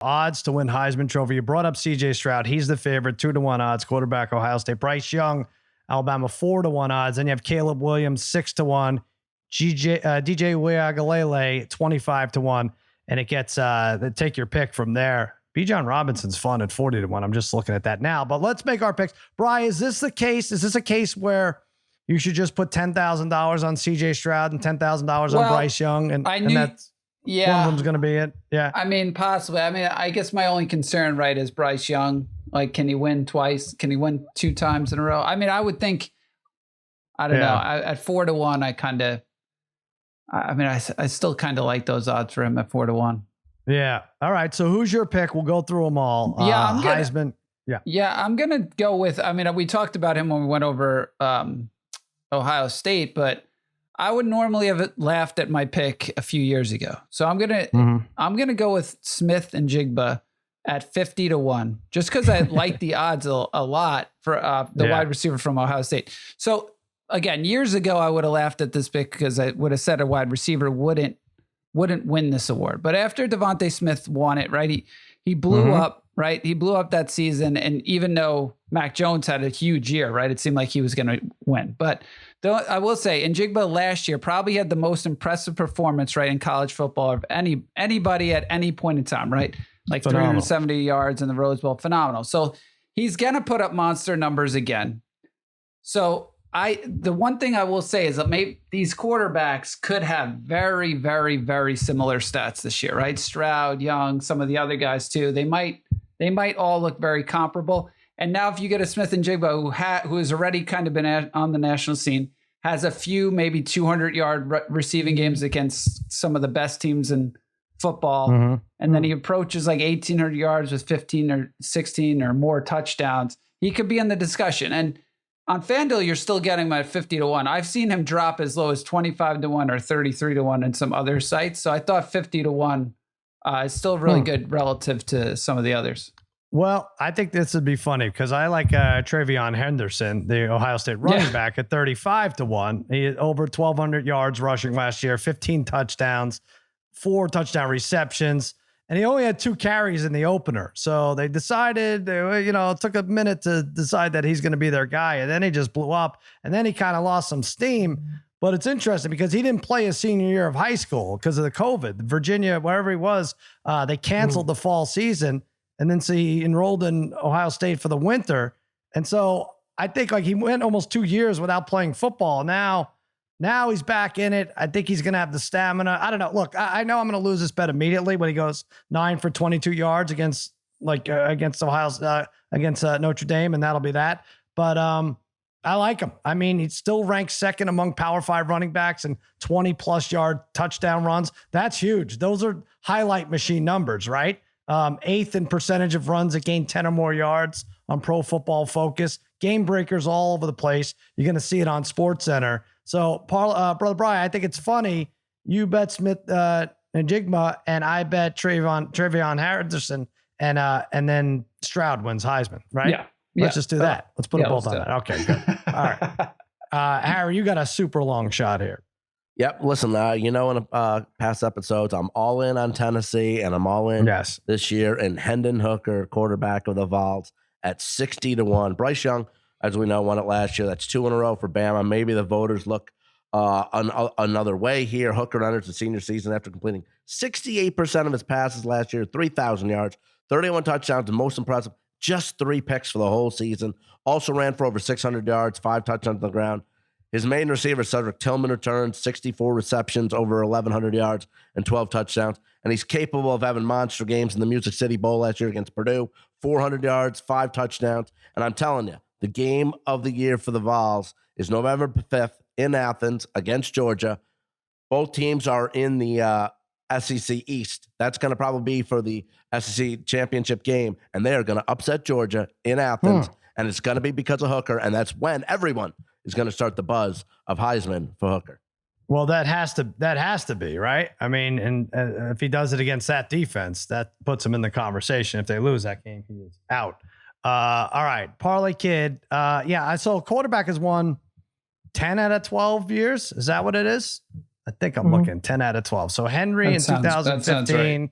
Odds to win Heisman Trophy. You brought up CJ Stroud. He's the favorite, 2-1 odds. Quarterback, Ohio State. Bryce Young, Alabama, 4-1 odds. Then you have Caleb Williams, 6-1. DJ Uiagalelei, 25-1. And it gets, take your pick from there. Bijan Robinson's fun at 40-1. I'm just looking at that now. But let's make our picks. Bri, is this the case? Is this a case where you should just put $10,000 on CJ Stroud and $10,000 on Bryce Young? And that's one of them's going to be it. Yeah. I mean, possibly. I mean, I guess my only concern, right, is Bryce Young. Like, can he win twice? Can he win 2 times in a row? I mean, I would think, I don't know. At 4-1, I still kind of like those odds for him at 4-1. Yeah. All right. So who's your pick? We'll go through them all. Heisman. Yeah. I'm going to go with, I mean, we talked about him when we went over Ohio State, but I would normally have laughed at my pick a few years ago. So I'm going to go with Smith and Jigba at 50-1, just because I like the odds a lot for the wide receiver from Ohio State. So again, years ago, I would have laughed at this pick because I would have said a wide receiver wouldn't win this award. But after Devontae Smith won it, right, he blew up, right? He blew up that season. And even though Mac Jones had a huge year, right, it seemed like he was going to win. But I will say, Njigba last year probably had the most impressive performance, right, in college football of anybody at any point in time, right? Like phenomenal. 370 yards in the Rose Bowl. Phenomenal. So he's going to put up monster numbers again. So the one thing I will say is that maybe these quarterbacks could have very, very, very similar stats this year, right? Stroud, Young, some of the other guys too. They might all look very comparable. And now if you get a Smith and Jigba who has already kind of been on the national scene, has a few maybe 200-yard receiving games against some of the best teams in football, and then he approaches like 1,800 yards with 15 or 16 or more touchdowns, he could be in the discussion. And on FanDuel, you're still getting him at 50-1. I've seen him drop as low as 25-1 or 33-1 in some other sites. So I thought 50-1 is still really good relative to some of the others. Well, I think this would be funny because I like Trayvon Henderson, the Ohio State running back, at 35-1. He had over 1,200 yards rushing last year, 15 touchdowns, 4 touchdown receptions, and he only had 2 carries in the opener. So they decided, it took a minute to decide that he's going to be their guy, and then he just blew up, and then he kind of lost some steam. But it's interesting because he didn't play his senior year of high school because of the COVID. Virginia, wherever he was, they canceled the fall season. And then so he enrolled in Ohio State for the winter. And so I think like he went almost 2 years without playing football. Now he's back in it. I think he's going to have the stamina. I don't know. Look, I know I'm going to lose this bet immediately when he goes 9 for 22 yards against Ohio, against Notre Dame. And that'll be that. But I like him. I mean, he still ranks second among Power 5 running backs and 20+ yard touchdown runs. That's huge. Those are highlight machine numbers, right? 8th in percentage of runs that gain 10 or more yards on Pro Football Focus. Game breakers all over the place. You're going to see it on SportsCenter. So, Brother Brian, I think it's funny. You bet Smith and Jigma, and I bet Trayvon Henderson, and then Stroud wins Heisman, right? Yeah. Let's just do that. Let's put them both on that. Okay, good. All right. Harry, you got a super long shot here. Yep. Listen, in past episodes, I'm all in on Tennessee, and I'm all in this year. And Hendon Hooker, quarterback of the Vols, at 60-1. Bryce Young, as we know, won it last year. That's 2 in a row for Bama. Maybe the voters look another way here. Hooker enters the senior season after completing 68% of his passes last year, 3,000 yards, 31 touchdowns, the most impressive. Just 3 picks for the whole season. Also ran for over 600 yards, 5 touchdowns on the ground. His main receiver, Cedric Tillman, returns 64 receptions, over 1,100 yards, and 12 touchdowns. And he's capable of having monster games in the Music City Bowl last year against Purdue, 400 yards, 5 touchdowns. And I'm telling you, the game of the year for the Vols is November 5th in Athens against Georgia. Both teams are in the SEC East. That's going to probably be for the SEC championship game. And they are going to upset Georgia in Athens. And it's going to be because of Hooker. And that's when everyone is going to start the buzz of Heisman for Hooker. Well, that has to be, right? I mean, and if he does it against that defense, that puts him in the conversation. If they lose that game, he is out. All right. Parlay Kid. I saw quarterback has won 10 out of 12 years. Is that what it is? I think I'm looking 10 out of 12. So Henry in 2015,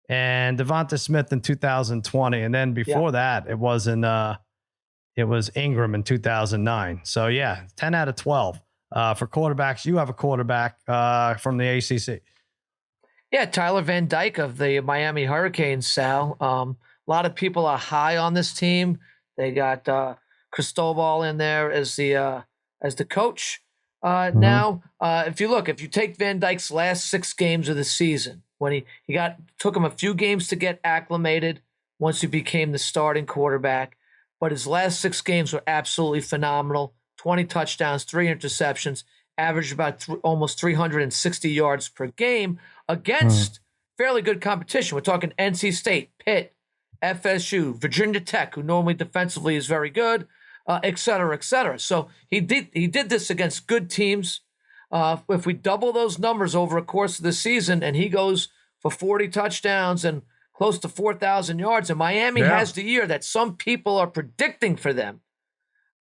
and Devonta Smith in 2020. And then before that, it was Ingram in 2009. So yeah, 10 out of 12 for quarterbacks. You have a quarterback from the ACC. Yeah, Tyler Van Dyke of the Miami Hurricanes, Sal. A lot of people are high on this team. They got Cristobal in there as the coach. Now, if you take Van Dyke's last 6 games of the season, when took him a few games to get acclimated once he became the starting quarterback, but his last 6 games were absolutely phenomenal. 20 touchdowns, 3 interceptions, averaged about almost 360 yards per game against fairly good competition. We're talking NC State, Pitt, FSU, Virginia Tech, who normally defensively is very good, et cetera, et cetera. So he did this against good teams. If we double those numbers over a course of the season and he goes for 40 touchdowns and close to 4,000 yards, and Miami has the year that some people are predicting for them,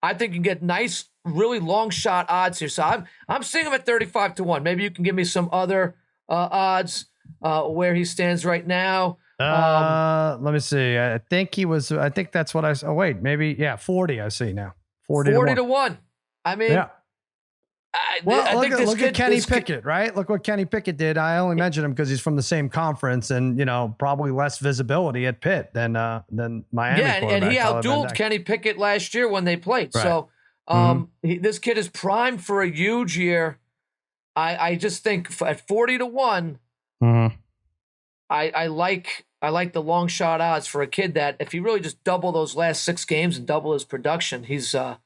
I think you can get nice, really long shot odds here. So I'm seeing him at 35-1. Maybe you can give me some other odds where he stands right now. Let me see. I think that's what I saw. Oh, wait, maybe, 40 I see now. 40 to 1. I mean, look at Kenny Pickett, right? Look what Kenny Pickett did. I only mentioned him because he's from the same conference and, probably less visibility at Pitt than Miami. Yeah, and he outdueled Kenny Pickett last year when they played. Right. So this kid is primed for a huge year. I just think at 40-1, I like the long shot odds for a kid that if he really just double those last 6 games and double his production, he's going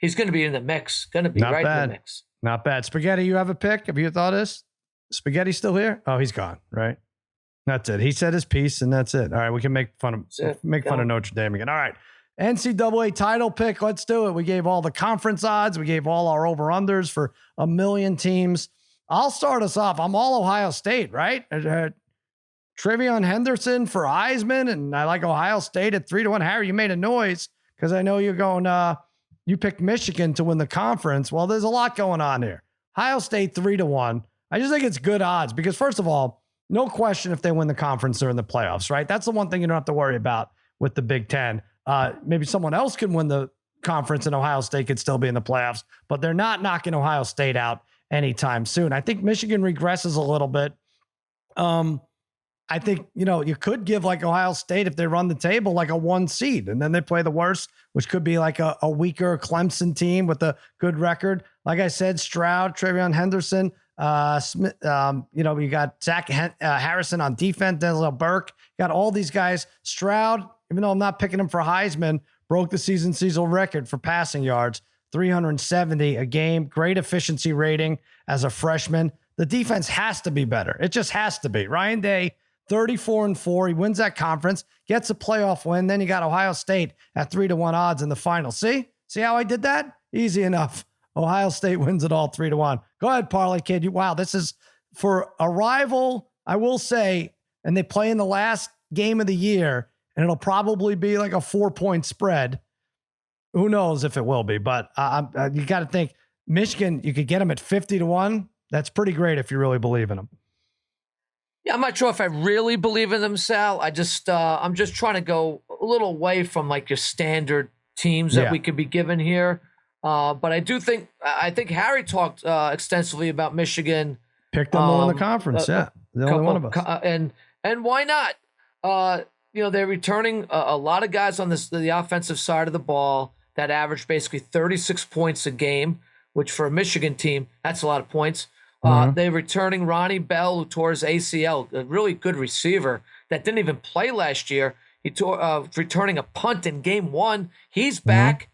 to be in the mix. Going to be in the mix. Not bad. Spaghetti, you have a pick? Have you thought this? Spaghetti still here? Oh, he's gone. Right. That's it. He said his piece, and that's it. All right, we can make fun of Notre Dame again. All right, NCAA title pick. Let's do it. We gave all the conference odds. We gave all our over unders for a million teams. I'll start us off. I'm all Ohio State, right? Trayvon Henderson for Heisman, and I like Ohio State at 3-1. Harry, you made a noise because I know you're going. You picked Michigan to win the conference. Well, there's a lot going on here. Ohio State 3-1. I just think it's good odds because, first of all, no question if they win the conference, they're in the playoffs, right? That's the one thing you don't have to worry about with the Big Ten. Maybe someone else can win the conference and Ohio State could still be in the playoffs, but they're not knocking Ohio State out anytime soon. I think Michigan regresses a little bit. I think, you could give like Ohio State, if they run the table, like a 1 seed, and then they play the worst, which could be like a weaker Clemson team with a good record. Like I said, Stroud, Trayvon Henderson, Smith, you got Zach Harrison on defense, Denzel Burke, got all these guys. Stroud, even though I'm not picking him for Heisman, broke the season record for passing yards, 370 a game, great efficiency rating as a freshman. The defense has to be better. It just has to be. Ryan Day, 34-4. He wins that conference, gets a playoff win. Then you got Ohio State at 3-1 odds in the final. See how I did that? Easy enough. Ohio State wins it all 3-1. Go ahead, Parlay Kid. Wow, this is for a rival, I will say, and they play in the last game of the year, and it'll probably be like a 4-point spread. Who knows if it will be, but you got to think Michigan, you could get them at 50-1. That's pretty great if you really believe in them. Yeah, I'm not sure if I really believe in them, Sal. I'm just trying to go a little away from like your standard teams that we could be given here. But I think Harry talked extensively about Michigan. Picked them to win the conference. The only one of us. And why not? They're returning a lot of guys on the offensive side of the ball that average basically 36 points a game, which for a Michigan team, that's a lot of points. They're returning Ronnie Bell, who tore his ACL, a really good receiver that didn't even play last year. He returning a punt in game 1. He's back.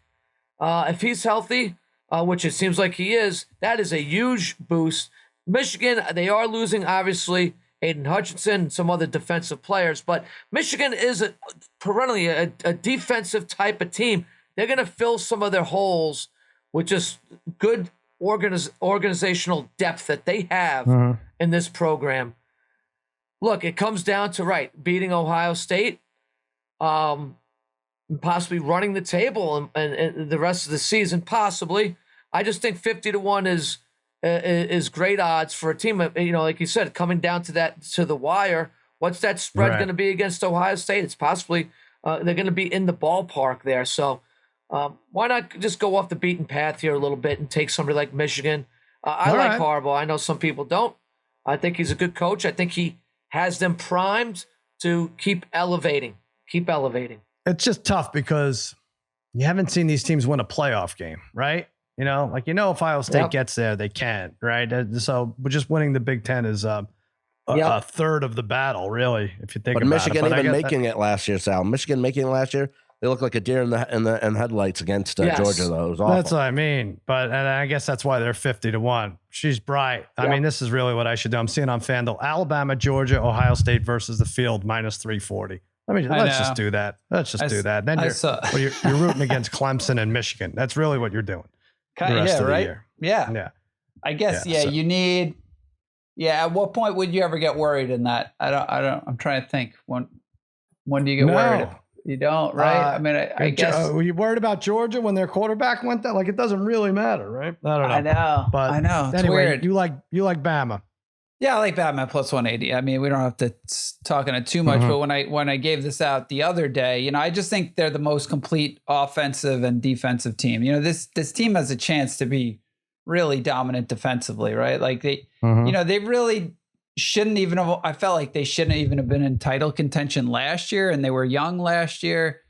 If he's healthy, which it seems like he is, that is a huge boost. Michigan, they are losing, obviously, Aiden Hutchinson and some other defensive players, but Michigan is perennially a defensive type of team. They're going to fill some of their holes with just good organizational depth that they have in this program. Look, it comes down to beating Ohio State, possibly running the table and the rest of the season, possibly. I just think 50-1 is great odds for a team, like you said, coming down to the wire, What's that spread going to be against Ohio State? It's possibly they're going to be in the ballpark there. So why not just go off the beaten path here a little bit and take somebody like Michigan? I like Harbaugh. I know some people don't. I think he's a good coach. I think he has them primed to keep elevating. Keep elevating. It's just tough because you haven't seen these teams win a playoff game, right? If Ohio State gets there, they can, right? So just winning the Big Ten is a third of the battle, really, if you think about Michigan it. But even making it last year, Sal. Michigan making it last year, they look like a deer in the headlights against Georgia, though. It was awful. That's what I mean. And I guess that's why they're 50-1. She's bright. Yep. I mean, this is really what I should do. I'm seeing on FanDuel, Alabama, Georgia, Ohio State versus the field -340. Let's just do that. Let's just do that. Then you're rooting against Clemson and Michigan. That's really what you're doing. The rest of the year. Yeah. I guess, you need, at what point would you ever get worried in that? I'm trying to think. When do you get worried? You don't, right? I guess. Were you worried about Georgia when their quarterback went that? Like, it doesn't really matter, right? I don't know. I know. It's anyway, weird. You like Bama. Yeah, I like Batman +180. I mean, we don't have to talk on it too much, but when I gave this out the other day, I just think they're the most complete offensive and defensive team. This team has a chance to be really dominant defensively, right? Like they really shouldn't even have. I felt like they shouldn't even have been in title contention last year, and they were young last year,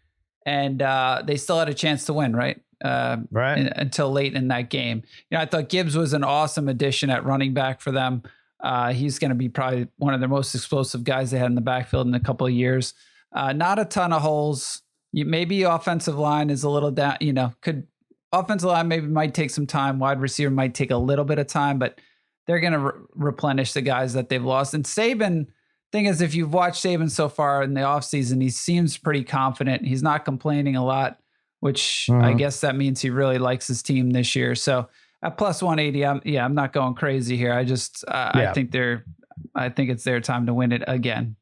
and they still had a chance to win, right? Until late in that game. I thought Gibbs was an awesome addition at running back for them. He's going to be probably one of their most explosive guys they had in the backfield in a couple of years. Not a ton of holes. Maybe offensive line is a little down, offensive line maybe might take some time. Wide receiver might take a little bit of time, but they're going to replenish the guys that they've lost. And Saban, thing is, if you've watched Saban so far in the offseason, he seems pretty confident. He's not complaining a lot, which I guess that means he really likes his team this year. So at +180, I'm not going crazy here. I just, I think it's their time to win it again.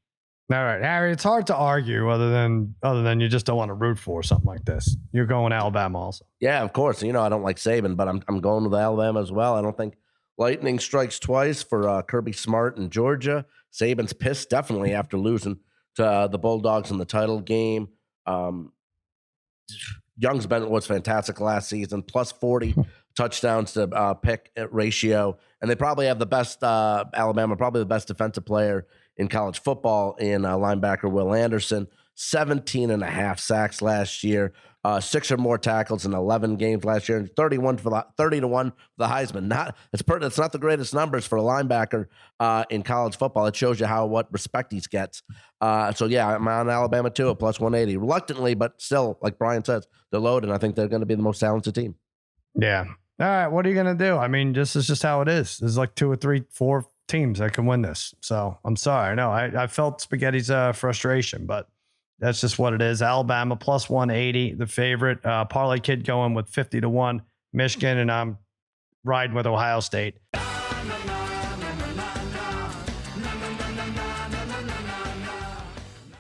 All right, Harry, it's hard to argue other than you just don't want to root for something like this. You're going Alabama also. Yeah, of course. I don't like Saban, but I'm going with Alabama as well. I don't think lightning strikes twice for Kirby Smart in Georgia. Saban's pissed definitely after losing to the Bulldogs in the title game. Young's was fantastic last season, +40 touchdowns to pick ratio, and they probably have the best Alabama, probably the best defensive player in college football in linebacker Will Anderson. 17.5 sacks last year, 6 or more tackles in 11 games last year, and 30-1 for the Heisman. It's not the greatest numbers for a linebacker in college football. It shows you what respect he gets. I'm on Alabama too at +180, reluctantly, but still, like Brian says, they're loaded. I think they're going to be the most talented team. Yeah. All right. What are you going to do? I mean, this is just how it is. There's like 2 or 3, 4 teams that can win this. So I'm sorry. No, I felt Spaghetti's frustration, but that's just what it is. Alabama +180, the favorite. Parlay Kid going with 50-1 Michigan, and I'm riding with Ohio State.